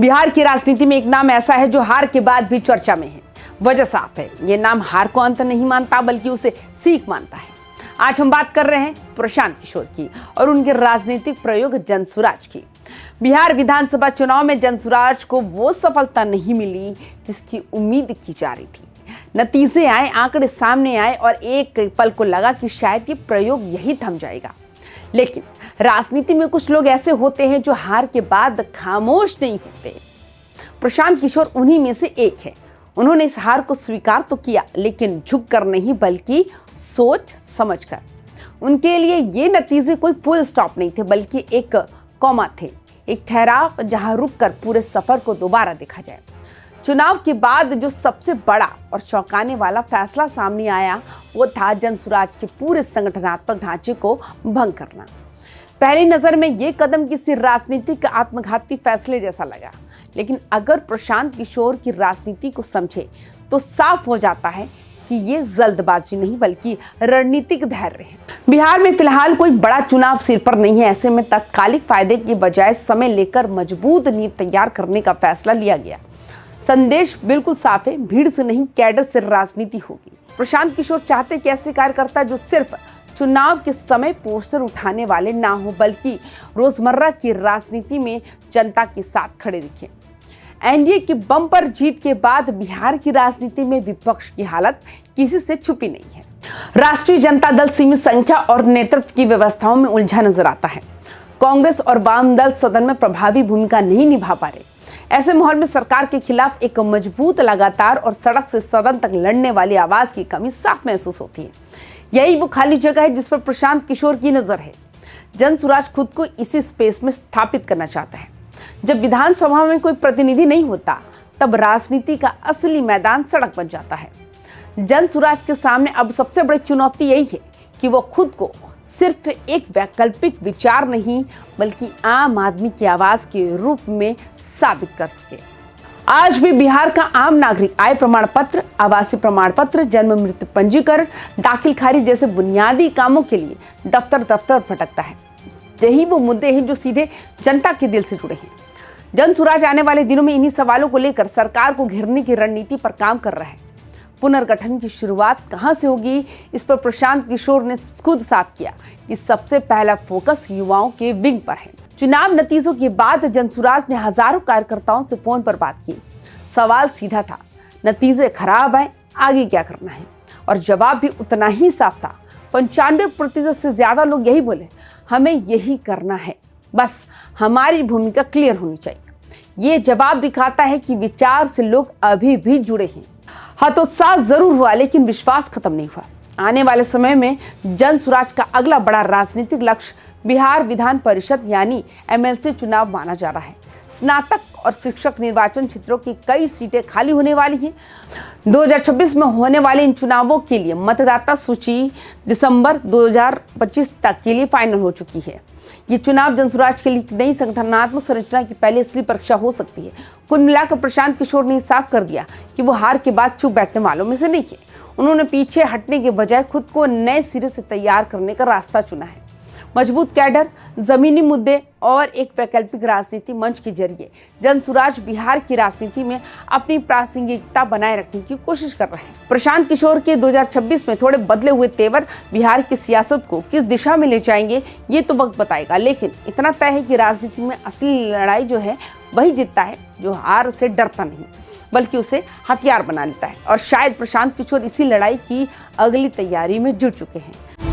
बिहार की राजनीति में एक नाम ऐसा है जो हार के बाद भी चर्चा में है। वजह साफ है, ये नाम हार को अंत नहीं मानता बल्कि उसे सीख मानता है। आज हम बात कर रहे हैं प्रशांत किशोर की और उनके राजनीतिक प्रयोग जनसुराज की। बिहार विधानसभा चुनाव में जनसुराज को वो सफलता नहीं मिली जिसकी उम्मीद की जा रही थी। नतीजे आए, आंकड़े सामने आए और एक पल को लगा कि शायद ये प्रयोग यही थम जाएगा। लेकिन राजनीति में कुछ लोग ऐसे होते हैं जो हार के बाद खामोश नहीं होते। प्रशांत किशोर उन्हीं में से एक है। उन्होंने इस हार को स्वीकार तो किया, लेकिन झुक कर नहीं बल्कि सोच समझ कर। उनके लिए ये नतीजे कोई फुल स्टॉप नहीं थे बल्कि एक कॉमा थे, एक ठहराव जहां रुककर पूरे सफर को दोबारा देखा जाए। चुनाव के बाद जो सबसे बड़ा और चौंकाने वाला फैसला सामने आया वो था जनसुराज के पूरे संगठनात्मक ढांचे को भंग करना। पहली नजर में ये कदम किसी राजनीतिक आत्मघाती फैसले जैसा लगा, लेकिन अगर प्रशांत किशोर की राजनीति को समझे तो साफ हो जाता है कि ये जल्दबाजी नहीं बल्कि रणनीतिक धैर्य है। बिहार में फिलहाल कोई बड़ा चुनाव सिर पर नहीं है। ऐसे में तात्कालिक फायदे की बजाय समय लेकर मजबूत नींव तैयार करने का फैसला लिया गया। संदेश बिल्कुल साफ है, भीड़ से नहीं कैडर से राजनीति होगी। प्रशांत किशोर चाहते कि ऐसे कार्यकर्ता जो सिर्फ चुनाव के समय पोस्टर उठाने वाले ना हो बल्कि रोजमर्रा की राजनीति में जनता के साथ खड़े दिखें। एनडीए की बम्पर जीत के बाद बिहार की राजनीति में विपक्ष की हालत किसी से छुपी नहीं है। राष्ट्रीय जनता दल सीमित संख्या और नेतृत्व की व्यवस्थाओं में उलझा नजर आता है। कांग्रेस और वाम दल सदन में प्रभावी भूमिका नहीं निभा पा रहे। ऐसे माहौल में सरकार के खिलाफ एक मजबूत, लगातार और सड़क से सदन तक लड़ने वाली आवाज की कमी साफ महसूस होती है। यही वो खाली जगह है जिस पर प्रशांत किशोर की नजर है। जनसुराज खुद को इसी स्पेस में स्थापित करना चाहता है। जब विधानसभा में कोई प्रतिनिधि नहीं होता तब राजनीति का असली मैदान सड़क बन जाता है। जनसुराज के सामने अब सबसे बड़ी चुनौती यही है कि वो खुद को सिर्फ एक वैकल्पिक विचार नहीं बल्कि आम आदमी की आवाज के रूप में साबित कर सके। आज भी बिहार का आम नागरिक आय प्रमाण पत्र, आवासीय प्रमाण पत्र, जन्म मृत्यु पंजीकरण, दाखिल खारिज जैसे बुनियादी कामों के लिए दफ्तर दफ्तर भटकता है। यही वो मुद्दे हैं जो सीधे जनता के दिल से जुड़े हैं। जनसुराज आने वाले दिनों में इन्हीं सवालों को लेकर सरकार को घेरने की रणनीति पर काम कर रहा है। पुनर्गठन की शुरुआत कहां से होगी, इस पर प्रशांत किशोर ने खुद साफ किया कि सबसे पहला फोकस युवाओं के विंग पर है। चुनाव नतीजों के बाद जनसुराज ने हजारों कार्यकर्ताओं से फोन पर बात की। सवाल सीधा था, नतीजे खराब आए, आगे क्या करना है? और जवाब भी उतना ही साफ था। 95% से ज्यादा लोग यही बोले, हमें यही करना है, बस हमारी भूमिका क्लियर होनी चाहिए। ये जवाब दिखाता है कि विचार से लोग अभी भी जुड़े हैं। हतोत्साह जरूर हुआ लेकिन विश्वास खत्म नहीं हुआ। आने वाले समय में जनसुराज का अगला बड़ा राजनीतिक लक्ष्य बिहार विधान परिषद यानी एमएलसी चुनाव माना जा रहा है। स्नातक और शिक्षक निर्वाचन क्षेत्रों की कई सीटें खाली होने वाली हैं। 2026 में होने वाले इन चुनावों के लिए मतदाता सूची दिसंबर 2025 तक के लिए फाइनल हो चुकी है। ये चुनाव जनसुराज के लिए नई संगठनात्मक संरचना की पहली असली परीक्षा हो सकती है। कुल मिलाकर प्रशांत किशोर ने साफ कर दिया कि वो हार के बाद चुप बैठने वालों में से नहीं है। उन्होंने पीछे हटने के बजाय खुद को नए सिरे से तैयार करने का रास्ता चुना है। मजबूत कैडर, जमीनी मुद्दे और एक वैकल्पिक राजनीति मंच के जरिए जनसुराज बिहार की राजनीति में अपनी प्रासंगिकता बनाए रखने की कोशिश कर रहे हैं। प्रशांत किशोर के 2026 में थोड़े बदले हुए तेवर बिहार की सियासत को किस दिशा में ले जाएंगे ये तो वक्त बताएगा, लेकिन इतना तय है कि राजनीति में असली लड़ाई जो है वही जीतता है जो हार से डरता नहीं बल्कि उसे हथियार बना लेता है। और शायद प्रशांत किशोर इसी लड़ाई की अगली तैयारी में जुट चुके हैं।